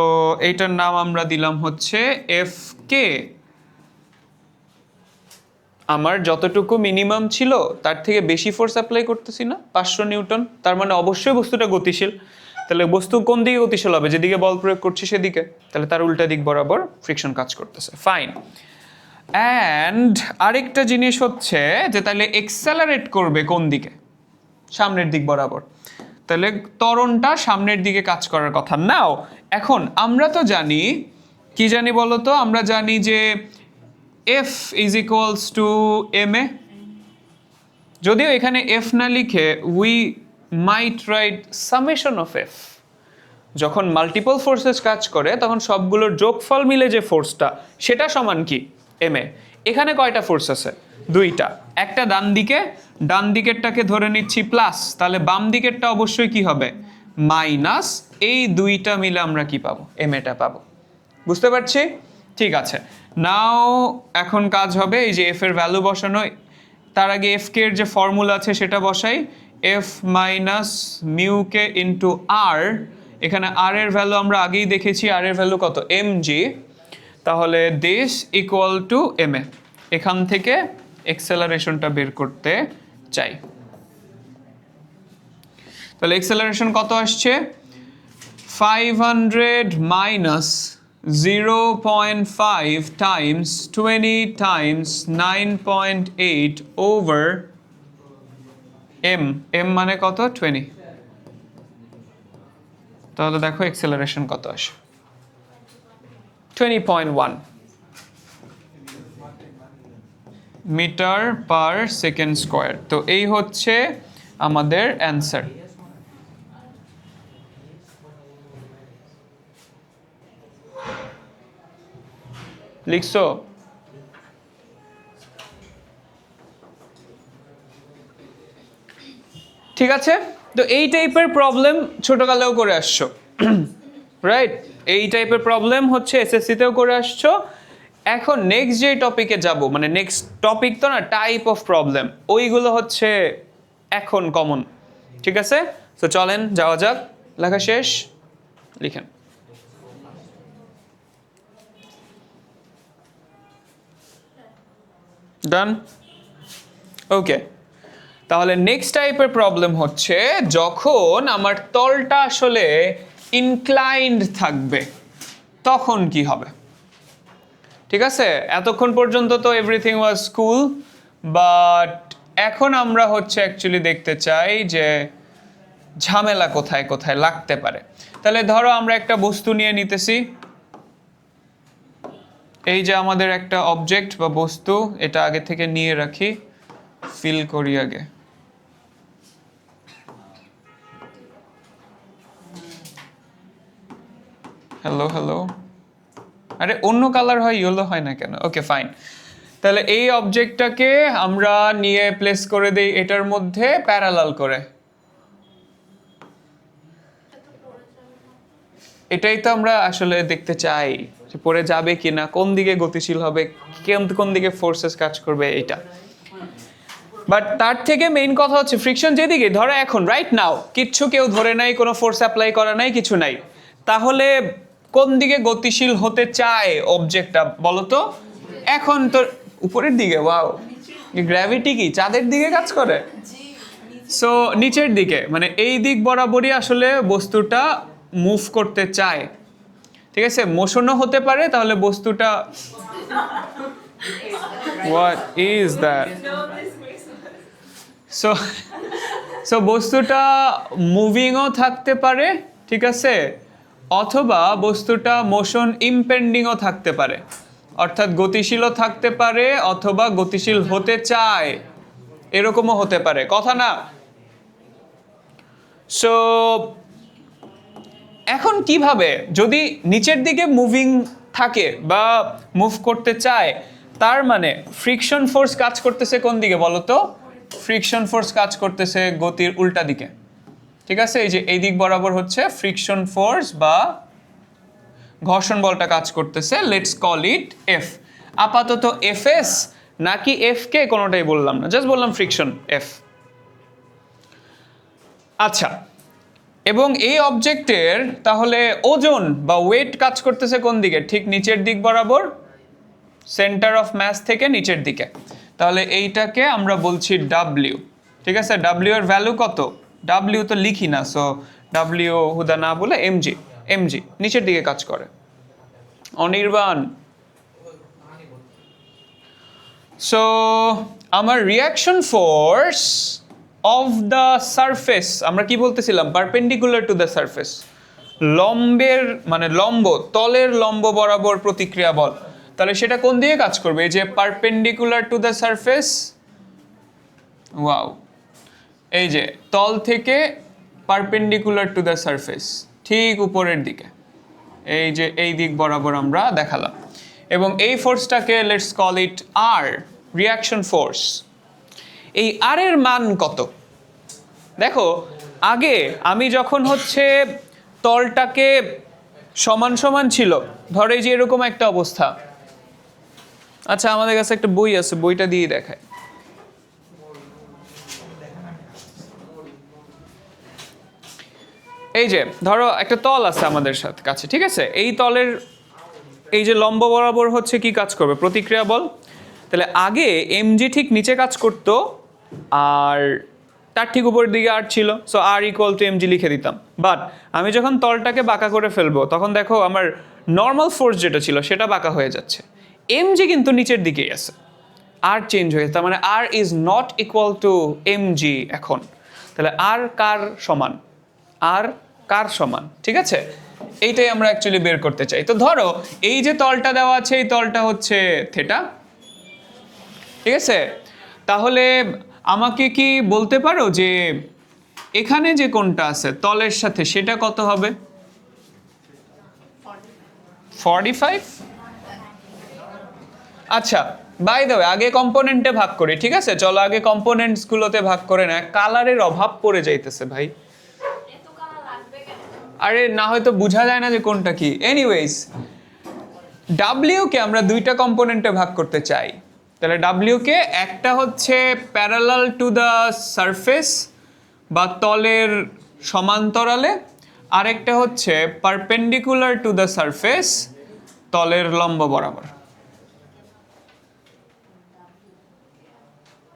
এইটার নাম আমরা দিলাম হচ্ছে এফ কে। আমার যতটুকু মিনিমাম ছিল তার থেকে বেশি ফোর্স অ্যাপ্লাই করতেছি না, 500 নিউটন। তার মানে অবশ্যই বস্তুটা গতিশীল। তাহলে বস্তু কোন দিকে গতিশীল হবে? যেদিকে বল প্রয়োগ করছি সেদিকে। তাহলে তার উল্টা দিক বরাবর ফ্রিকশন কাজ করতেছে, ফাইন। অ্যান্ড আরেকটা জিনিস হচ্ছে যে তাহলে এক্সেলারেট করবে কোন দিকে? সামনের দিক বরাবর। তাহলে ত্বরণটা সামনের দিকে কাজ করার কথা। নাও এখন আমরা তো জানি, কি জানি বলো তো? আমরা জানি যে F is equals to ma। যদিও এখানে F না লিখে we might write summation of F। যখন মাল্টিপল ফোর্সেস কাজ করে তখন সবগুলোর যোগফল মিলে যে ফোর্সটা সেটা সমান কি? ma। এখানে কয়টা ফোর্স আছে? দুইটা। একটা ডান দিকে, ডান দিকেরটাকে ধরে নিচ্ছি প্লাস, তাহলে বাম দিকেরটা অবশ্যই কি হবে? মাইনাস। এই দুইটা মিলে আমরা কি পাবো? maটা পাবো। বুঝতে পারছি? ঠিক আছে, নাও এখন কাজ হবে এই যে এফ এর ভ্যালু বসানো। তার আগে এফ কে এর যে ফর্মুলা আছে সেটা বসাই, এফ মাইনাস মিউ কে ইন্টু আর। এখানে আর এর ভ্যালু আমরা আগেই দেখেছি, আর এর ভ্যালু কত? M G. তাহলে this equal to M A. এখান থেকে এক্সেলারেশনটা বের করতে চাই। তাহলে এক্সেলারেশন কত আসছে? 500 minus 0.5 times 20 times 9.8 over m। m মানে কত? 20। তাহলে দেখো এক্সেলারেশন কত আসে? 20.1 মিটার পার সেকেন্ড স্কোয়ার। তো এই হচ্ছে আমাদের অ্যান্সার। লিখছো? ঠিক আছে, তো এই টাইপের প্রবলেম ছোটকালেও করে আসছো, রাইট? এই টাইপের প্রবলেম হচ্ছে এসএসসি তেও করে আসছো। এখন নেক্সট যে টপিকে যাব, মানে নেক্সট টপিক তো না, টাইপ অফ প্রবলেম, ওইগুলো হচ্ছে এখন কমন। ঠিক আছে, তো চলেন যাওয়া যাক। লেখা শেষ, লিখেন। ডান, ওকে। তাহলে নেক্সট টাইপের প্রবলেম হচ্ছে যখন আমার তলটা আসলে ইনক্লাইন্ড থাকবে তখন কি হবে। ঠিক আছে, এতক্ষণ পর্যন্ত তো এভরিথিং ওয়াজ কুল, বাট এখন আমরা হচ্ছে অ্যাকচুয়ালি দেখতে চাই যে ঝামেলা কোথায় কোথায় লাগতে পারে। তাহলে ধরো আমরা একটা বস্তু নিয়ে নিতেছি, এই যে আমাদের একটা অবজেক্ট বা বস্তু, এটা আগে থেকে নিয়ে রাখি, ফিল করি আগে। হ্যালো হ্যালো, আরে অন্য কালার হয়, ইয়েলো হয় না কেন? Okay fine. তাহলে এই অবজেক্টটাকে আমরা নিয়ে প্লেস করে দেই এটার মধ্যে প্যারালাল করে। এটাই তো আমরা আসলে দেখতে চাই, যে পড়ে যাবে কিনা, কোন দিকে গতিশীল হবে, কোন দিকে ফোর্সেস কাজ করবে, এটা। বাট তার থেকে মেইন কথা হচ্ছে ফ্রিকশন যেদিকে, ধরো এখন রাইট নাও কিচ্ছু কেউ ধরে নাই, কোনো ফোর্স অ্যাপ্লাই করা নাই, কিছু নাই, তাহলে কোন দিকে গতিশীল হতে চায় অবজেক্টটা বলো তো? এখন তো উপরের দিকে। ওয়াও, গ্র্যাভিটি কি চাঁদের দিকে কাজ করে? সো নিচের দিকে, মানে এই দিক বরাবরই আসলে বস্তুটা মুভ করতে চায়। ঠিক আছে, মোশনও হতে পারে, তাহলে বস্তুটা what is that? So so বস্তুটা মুভিংও থাকতে পারে, ঠিক আছে, অথবা বস্তুটা মোশন ইম্পেন্ডিংও থাকতে পারে, অর্থাৎ গতিশীলও থাকতে পারে অথবা গতিশীল হতে চায়, এরকমও হতে পারে, কথা না? সো এখন কিভাবে, যদি নিচের দিকে মুভিং থাকে বা মুভ করতে চায়, তার মানে ফ্রিকশন ফোর্স কাজ করতেছে কোন দিকে বলো তো? ফ্রিকশন ফোর্স কাজ করতেছে গতির উল্টা দিকে। ঠিক আছে, এই যে এই দিক বরাবর হচ্ছে ফ্রিকশন ফোর্স বা ঘর্ষণ বলটা কাজ করতেছে, লেটস কল ইট এফ। আপাতত এফ এস নাকি এফ কে কোনোটাই বললাম না, জাস্ট বললাম ফ্রিকশন এফ। আচ্ছা, এবং এই অবজেক্টের তাহলে ওজন বা ওয়েট কাজ করতেছে কোন দিকে? ঠিক নিচের দিক বরাবর, সেন্টার অফ ম্যাস থেকে নিচের দিকে। তাহলে এইটাকে আমরা বলছি ডাব্লিউ। ঠিক আছে, ডাব্লিউ এর ভ্যালু কত? ডাব্লিউ তো লিখি না, সো ডাব্লিউ হুদা না বলে এমজি, এমজি নিচের দিকে কাজ করে। অনির্বাণ, সো আমার reaction force of the surface, আমরা কি বলতেছিলাম? পারপেন্ডিকুলার টু দ্য সারফেস, লম্বের মানে লম্ব, তলের লম্ব বরাবর প্রতিক্রিয়া বল। তাহলে সেটা কোন দিকে কাজ করবে? এই যে perpendicular to the surface, wow, এই যে তল থেকে পারপেন্ডিকুলার টু দ্য সারফেস, ঠিক উপরের দিকে, এই যে এই দিক বরাবর আমরা দেখালাম। এবং এই ফোর্সটাকে let's call it R, reaction force. এই আর এর মান কত? দেখো, আগে আমি যখন হচ্ছে তলটাকে সমান সমান ছিল, ধরো এই যে এরকম একটা অবস্থা। আচ্ছা, আমাদের কাছে একটা বই আছে, বইটা দিয়ে দেখায়। এই যে ধরো একটা তল আছে আমাদের সাথে কাছে, ঠিক আছে, এই তলের এই যে লম্ব বরাবর হচ্ছে কি কাজ করবে? প্রতিক্রিয়া বল। তাহলে আগে এমজি ঠিক নিচে কাজ করতো, আর তার ঠিক উপরের দিকে আর ছিল, so R equal to MG লিখে দিতাম। বাট আমি যখন তলটাকে বাঁকা করে ফেলবো, তখন দেখো আমার নর্মাল ফোর্স যেটা ছিল সেটা বাঁকা হয়ে যাচ্ছে, এমজি কিন্তু নিচের দিকেই আছে, আর চেঞ্জ হয়ে, তার মানে R is not equal to MG এখন। তাহলে আর কার সমান? আর কার সমান? ঠিক আছে, এইটাই আমরা অ্যাকচুয়ালি বের করতে চাই। তো ধরো এই যে তলটা দেওয়া আছে, এই তলটা হচ্ছে থেটা, ঠিক আছে, তাহলে আমাকে কি বলতে পারো যে এখানে যে কোণটা আছে তলের সাথে, সেটা কত হবে? 45। আচ্ছা, বাই দ্য ওয়ে আগে কম্পোনেন্টে ভাগ করি, ঠিক আছে, চলো আগে কম্পোনেন্টস গুলোতে ভাগ করে না, কালারের অভাব পড়ে যাইতেছে ভাই। আরে না হয়তো বোঝা যায় না যে কোনটা কি। এনিওয়েজ, ডাব্লিউ কে আমরা দুইটা কম্পোনেন্টে ভাগ করতে চাই। তাহলে ডাব্লিউ কে একটা হচ্ছে প্যারালাল টু দ্য সারফেস বা তলের সমান্তরালে, আরেকটা হচ্ছে পারপেন্ডিকুলার টু দ্য সারফেস তলের লম্ব বরাবর।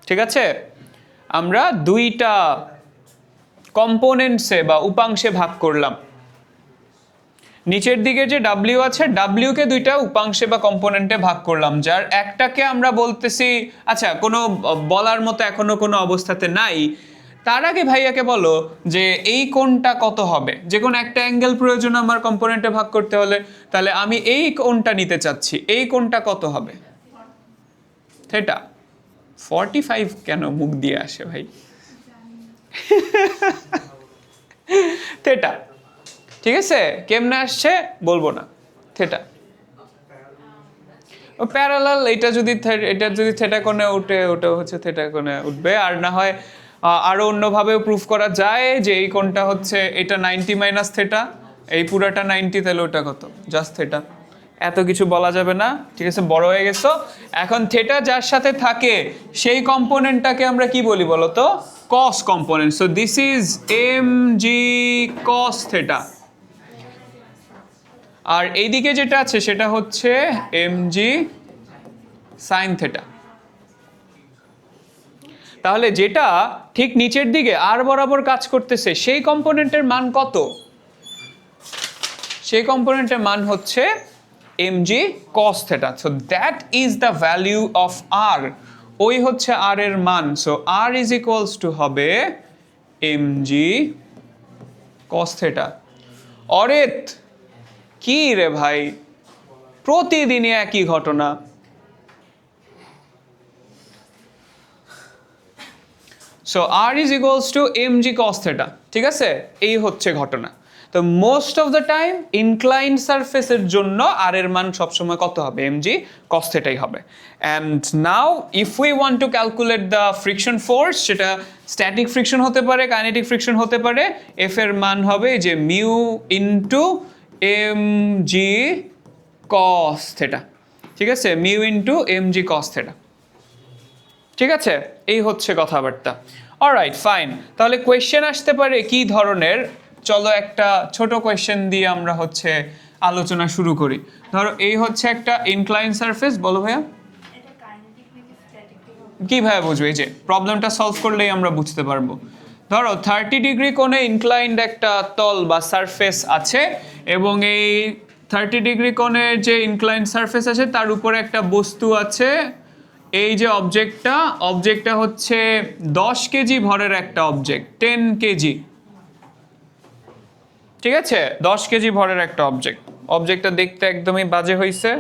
ঠিক আছে, আমরা দুইটা কম্পোনেন্টসে বা উপাংশে ভাগ করলাম। নিচের দিকে যে ডাব্লিউ আছে, ডাব্লিউ কে দুইটা উপাংশে বা কম্পোনেন্টে ভাগ করলাম, যার একটাকে আমরা বলতেছি, আচ্ছা কোনো বলার মতো এখনো কোনো অবস্থাতে নাই, তার আগে ভাইয়াকে বলো যে এই কোণটা কত হবে। যে কোনো একটা অ্যাঙ্গেল প্রয়োজন আমার কম্পোনেন্টে ভাগ করতে হলে, তাহলে আমি এই কোণটা নিতে চাচ্ছি, এই কোণটা কত হবে? থেটা। 45 কেন মুখ দিয়ে আসে ভাই? থেটা। ঠিক আছে, কেমনে আসছে বলবো না, থেটা। প্যারালাল, এটা যদি থেটা কোণে উঠে, ওটা হচ্ছে থেটা কোণে উঠবে। আর না হয় আরো অন্যভাবেও প্রুফ করা যায় যে এই কোণটা হচ্ছে এটা 90 মাইনাস থেটা, এই পুরাটা 90, তাহলে ওটা কত? Just theta. এত কিছু বলা যাবে না, ঠিক আছে, বড় হয়ে গেছো। এখন থেটা যার সাথে থাকে সেই কম্পোনেন্টটাকে আমরা কি বলি বলো তো? Cos component. So this is M G cos theta. আর এইদিকে যেটা আছে সেটা হচ্ছে এম জি সাইন থেটা। তাহলে যেটা ঠিক নিচের দিকে আর বরাবর কাজ করতেছে সেই কম্পোনেন্টের মান কত? সেই কম্পোনেন্টের মান হচ্ছে mg cos theta. So that is the value of r. ওই হচ্ছে r এর মান। So r is equals to হবে mg cos theta. অরেত কি রে ভাই, প্রতিদিনই একই ঘটনা। So r is equals to mg cos theta. ঠিক আছে, এই হচ্ছে ঘটনা। তো most of the time inclined সারফেসের জন্য আর এর মান সবসময় কত হবে? mg cos theta হবে। And now if we want to calculate the friction force, সেটা স্ট্যাটিক ফ্রিকশন হতে পারে, কাইনেটিক ফ্রিকশন হতে পারে, এফ এর মান হবে যে mu into mg cos theta। ঠিক আছে, mu into mg cos theta। ঠিক আছে, এই হচ্ছে কথাবার্তা। Alright, fine. তাহলে কোয়েশ্চেন আসতে পারে কি ধরনের? চলো একটা ছোট কোয়েশ্চেন দিয়ে আমরা হচ্ছে আলোচনা শুরু করি। ধরো এই হচ্ছে একটা ইনক্লাইন সারফেস, বলো ভাইয়া। কি ভাইয়া বুঝবে? এই যে প্রবলেমটা সলভ করলেই আমরা বুঝতে পারবো। ধরো 30 ডিগ্রি কোণে ইনক্লাইন্ড একটা তল বা সারফেস আছে, এবং এই 30 ডিগ্রি কোণের যে ইনক্লাইন্ড সারফেস আছে তার উপরে একটা বস্তু আছে। এই যে অবজেক্টটা হচ্ছে 10 কেজি ভরের একটা অবজেক্ট, 10 কেজি। ঠিক আছে, 10 কেজি ভরের একটা অবজেক্টটা দেখতে একদমই বাজে হয়েছে।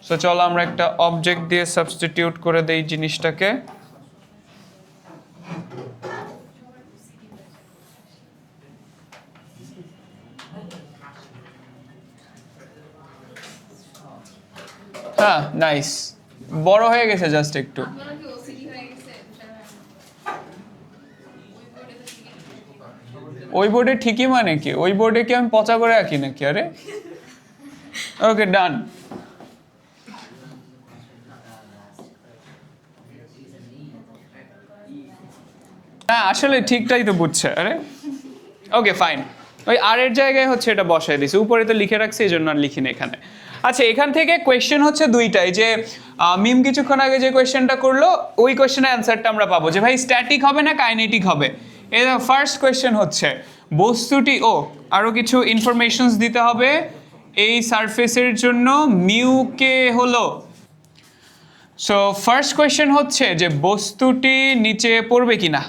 সো চলো আমরা একটা অবজেক্ট দিয়ে সাবস্টিটিউট করে দেই জিনিসটাকে। হ্যাঁ, নাইস, বড় হয়ে গেছে জাস্ট একটু। ওই বোর্ডে ঠিকই মানে কি? ওই বোর্ডে কি আমি পচা করে আঁকি নাকি? আরে ওকে, ডান। হ্যাঁ, আসলে ঠিকটাই তো বুঝছে। আরে ওকে, ফাইন। ওই আর এর জায়গায় হচ্ছে এটা বসায় দিছি, উপরে তো লিখে রাখছি, এই জন্য আর লিখিনি এখানে। আচ্ছা, এখান থেকে কোয়েশ্চেন হচ্ছে দুইটাই। যে মিম কিছুক্ষণ আগে যে কোয়েশ্চেনটা করলো, ওই কোয়েশ্চেনের অ্যান্সারটা আমরা পাবো যে ভাই স্ট্যাটিক হবে না কাইনেটিক হবে। এই ফার্স্ট কোয়েশ্চেন হচ্ছে বস্তুটি, আরও কিছু ইনফরমেশনস দিতে হবে। এই সারফেসের জন্য মিউ কে হলো, সো ফার্স্ট কোয়েশ্চেন হচ্ছে যে বস্তুটি নিচে পড়বে কিনা।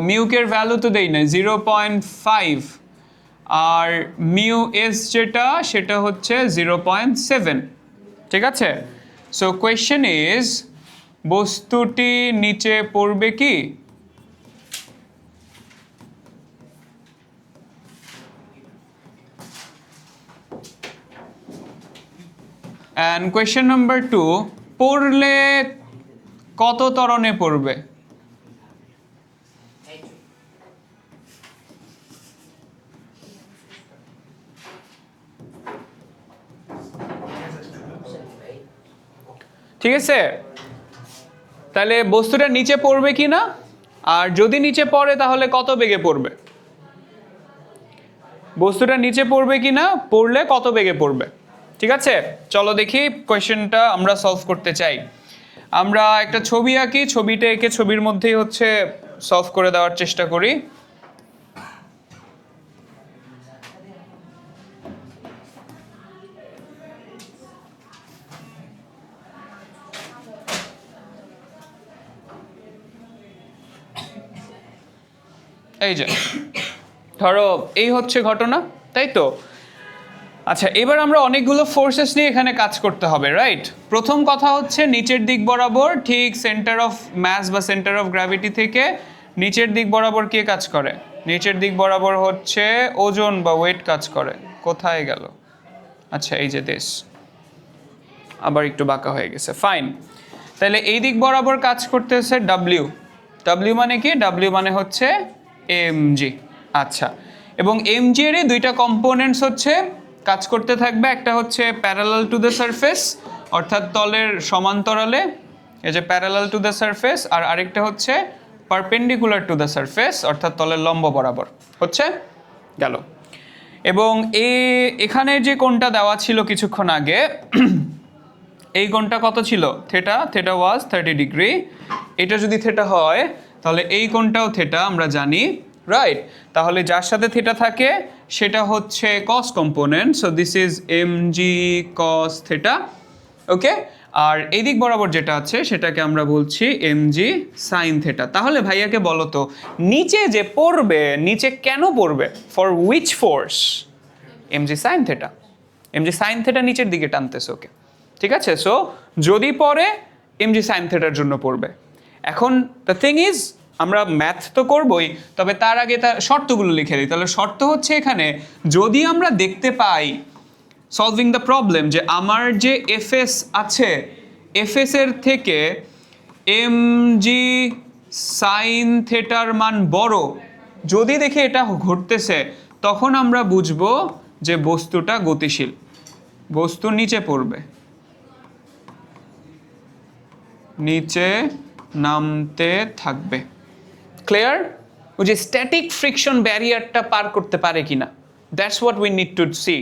মিউকের ভ্যালু তো দেই না, 0.5, আর মিউ এস যেটা সেটা হচ্ছে 0.7। ঠিক আছে, সো কোয়েশ্চেন ইজ বস্তুটি নিচে পড়বে কি? অ্যান্ড কোয়েশ্চেন নাম্বার 2, পড়লে কত ত্বরণে পড়বে? ঠিক আছে, তাহলে বস্তুটা নিচে পড়বে কি না, আর যদি নিচে পড়ে তাহলে কত বেগে পড়বে, বস্তুটা নিচে পড়বে কি না, পড়লে কত বেগে পড়বে। ঠিক আছে, চলো দেখি কোয়েশ্চেনটা আমরা সলভ করতে চাই। আমরা একটা ছবি আঁকি, ছবিটা এঁকে ছবির মধ্যেই হচ্ছে সলভ করে দেওয়ার চেষ্টা করি। এই যে ধরো এই হচ্ছে ঘটনা, তাই তো। আচ্ছা, এবার আমরা অনেকগুলো ফোর্সেস নিয়ে এখানে কাজ করতে হবে, রাইট। প্রথম কথা হচ্ছে নিচের দিক বরাবর, ঠিক সেন্টার অফ ম্যাস বা সেন্টার অফ গ্র্যাভিটি থেকে নিচের দিক বরাবর কে কাজ করে, নিচের দিক বরাবর হচ্ছে ওজন বা ওয়েট কাজ করে। কোথায় গেল, আচ্ছা এই যে দেশ, আবার একটু বাঁকা হয়ে গেছে, ফাইন। তাহলে এই দিক বরাবর কাজ করতেছে ডাব্লিউ। ডাব্লিউ মানে কি, ডাব্লিউ মানে হচ্ছে এমজি। আচ্ছা, এবং এমজি এর দুইটা কম্পোনেন্টস হচ্ছে কাজ করতে থাকবে, একটা হচ্ছে প্যারালাল টু দ্য সারফেস অর্থাৎ তলের সমান্তরালে, এই যে প্যারালাল টু দ্য সারফেস, আর আরেকটা হচ্ছে পারপেন্ডিকুলার টু দ্য সারফেস অর্থাৎ তলের লম্ব বরাবর, হচ্ছে গেল। এবং এখানে যে কোণটা দেওয়া ছিল কিছুক্ষণ আগে, এই কোণটা কত ছিল, থেটা, থেটা ওয়াজ 30 ডিগ্রি। এটা যদি থেটা হয় তাহলে এই কোণটাও থেটা আমরা জানি, রাইট। তাহলে যার সাথে থেটা থাকে সেটা হচ্ছে cos component, so this is MG cos theta, okay. আর এই দিক বরাবর যেটা আছে সেটাকে আমরা বলছি এমজি সাইন থেটা। তাহলে ভাইয়াকে বলো তো, নিচে যে পড়বে, নিচে কেন পড়বে, for which force, MG sine theta. MG sine theta নিচের দিকে টানতেছে, ওকে ঠিক আছে। সো যদি পড়ে এমজি সাইন থেটার জন্য পড়বে। এখন দ্য থিং ইজ, আমরা ম্যাথ তো করবই, তবে তার আগে তার শর্তগুলো লিখে দিই। তাহলে শর্ত হচ্ছে এখানে যদি আমরা দেখতে পাই সলভিং দ্য প্রবলেম যে আমার যে এফএস আছে, এফএস এর থেকে এমজি সাইন থেটার মান বড়, যদি দেখি এটা ঘটতেছে, তখন আমরা বুঝবো যে বস্তুটা গতিশীল, বস্তু নিচে পড়বে, নিচে নামতে থাকবে। ক্লিয়ার? ওই যে স্ট্যাটিক ফ্রিকশন ব্যারিয়ারটা পার করতে পারে কিনা, that's what we need to see.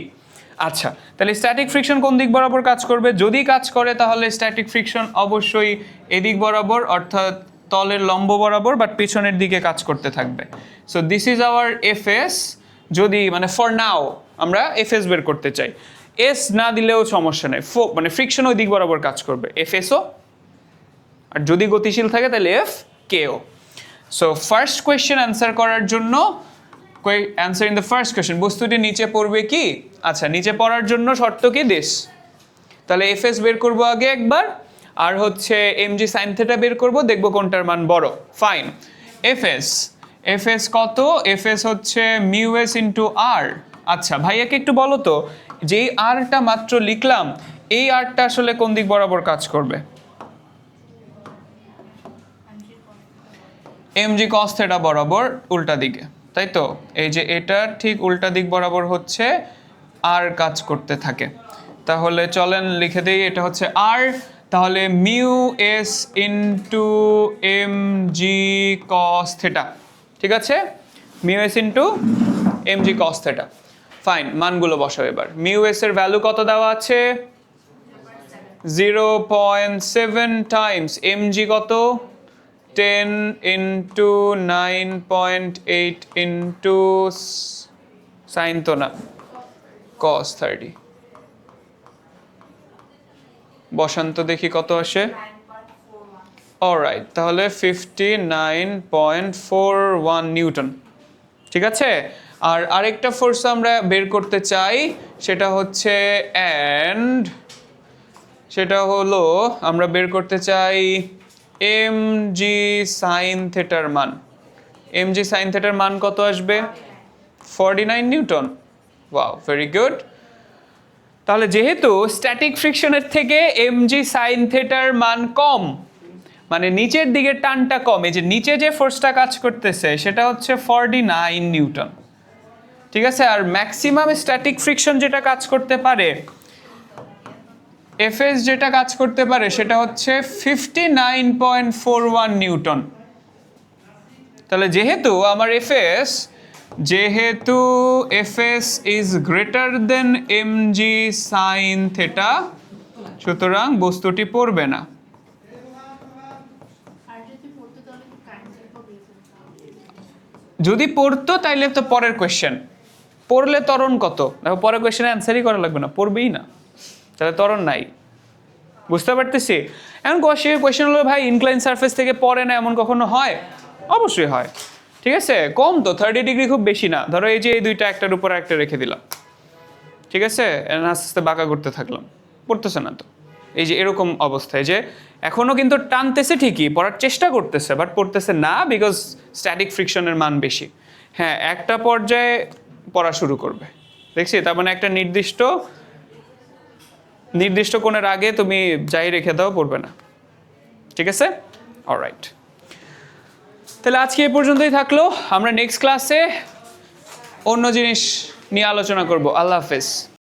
আচ্ছা, তাহলে স্ট্যাটিক ফ্রিকশন কোন দিক বরাবর কাজ করবে, যদি কাজ করে তাহলে স্ট্যাটিক ফ্রিকশন অবশ্যই এদিক বরাবর অর্থাৎ তলের লম্ব বরাবর, বাট পিছনের দিকে কাজ করতে থাকবে। So this is our FS. যদি মানে ফর নাও আমরা এফএস বের করতে চাই, এস না দিলেও সমস্যা নেই, মানে ফ্রিকশন ওই দিক বরাবর কাজ করবে, এফএসও, আর যদি গতিশীল থাকে তাহলে এফ কেও। সো ফার্স্ট কোয়েশ্চেন অ্যান্সার করার জন্য, answer in the first question, বস্তুটি নিচে পড়বে কি, আচ্ছা নিচে পড়ার জন্য শর্ত কি দিস, তাহলে এফএস বের করবো আগে একবার, আর হচ্ছে এমজি সাইন থেটা বের করবো, দেখবো কোনটার মান বড়। ফাইন, এফএস, এফএস কত, এফএস হচ্ছে মিউ এস ইন্টু আর। আচ্ছা ভাইয়াকে একটু বলো তো, যেই আরটা মাত্র লিখলাম, এই আরটা আসলে কোন দিক বরাবর কাজ করবে, এমজি কস থেটা বরাবর, উল্টা দিকে, তাই তো। এই যে এটা ঠিক উল্টা দিক বরাবর হচ্ছে আর কাজ করতে থাকে। তাহলে চলেন লিখে দিই, এটা হচ্ছে আর, তাহলে mu S into M G cos theta, ঠিক আছে, mu S into M G cos theta. Fine, মানগুলো বসাও এবার। মিউ এস এর ভ্যালু কত দেওয়া আছে, 0.7 টাইমস এম জি কত, 10 ইন্টু 9.8 ইন্টু সাইন তো না, কস 30, বসান্ত দেখি কত আসে। অলরাইট, তাহলে 59.41 নিউটন, ঠিক আছে। আর আরেকটা ফোর্স আমরা বের করতে চাই, সেটা হচ্ছে সেটা হলো আমরা বের করতে চাই এম জি সাইন থেটার মান। এম জি সাইন থেটার মান কত আসবে, 49 নিউটন। Wow, very good. তাহলে যেহেতু স্ট্যাটিক ফ্রিকশনের থেকে এমজি সাইন থেটার মান কম, মানে নিচের দিকে টানটা কম, এই যে নিচে যে ফোর্সটা কাজ করতেছে সেটা হচ্ছে 49 নিউটন, ঠিক আছে। আর ম্যাক্সিমাম স্ট্যাটিক ফ্রিকশন যেটা কাজ করতে পারে, এফএস যেটা কাজ করতে পারে সেটা হচ্ছে 59.41 নিউটন। তাহলে যেহেতু FS is greater than MG sine theta, সুতরাং বস্তুটি পড়বে না। যদি পড়তো তাইলে তো পরের কোয়েশ্চেন, পড়লে ত্বরণ কত, দেখো পরের কোয়েশ্চেনে অ্যান্সারই করা লাগবে না, পড়বেই না, তাহলে ত্বরণ নাই। বুঝতে পারতেছি? এখন কোয়েশ্চেন হলো ভাই ইনক্লাইন সারফেস থেকে পড়ে না এমন কখনো হয়? অবশ্যই হয়। ঠিক আছে, কম তো, 30 ডিগ্রি খুব বেশি না। ধরো এই যে এই দুইটা একটার উপর একটা রেখে দিলাম, ঠিক আছে, আস্তে আস্তে বাঁকা করতে থাকলাম, পড়তেছে না তো। এই যে এরকম অবস্থায় যে এখনো কিন্তু টানতেছে ঠিকই, পড়ার চেষ্টা করতেছে, বাট পড়তেছে না, বিকজ স্ট্যাটিক ফ্রিকশনের মান বেশি। হ্যাঁ, একটা পর্যায়ে পড়া শুরু করবে, দেখছি। তার মানে একটা নির্দিষ্ট কোণের আগে তুমি যাই রেখে দাও, পড়বে না। ঠিক আছে, অলরাইট। তাহলে আজকে এই পর্যন্তই থাকলো। আমরা নেক্সট ক্লাসে অন্য জিনিস নিয়ে আলোচনা করব। আল্লাহ হাফেজ।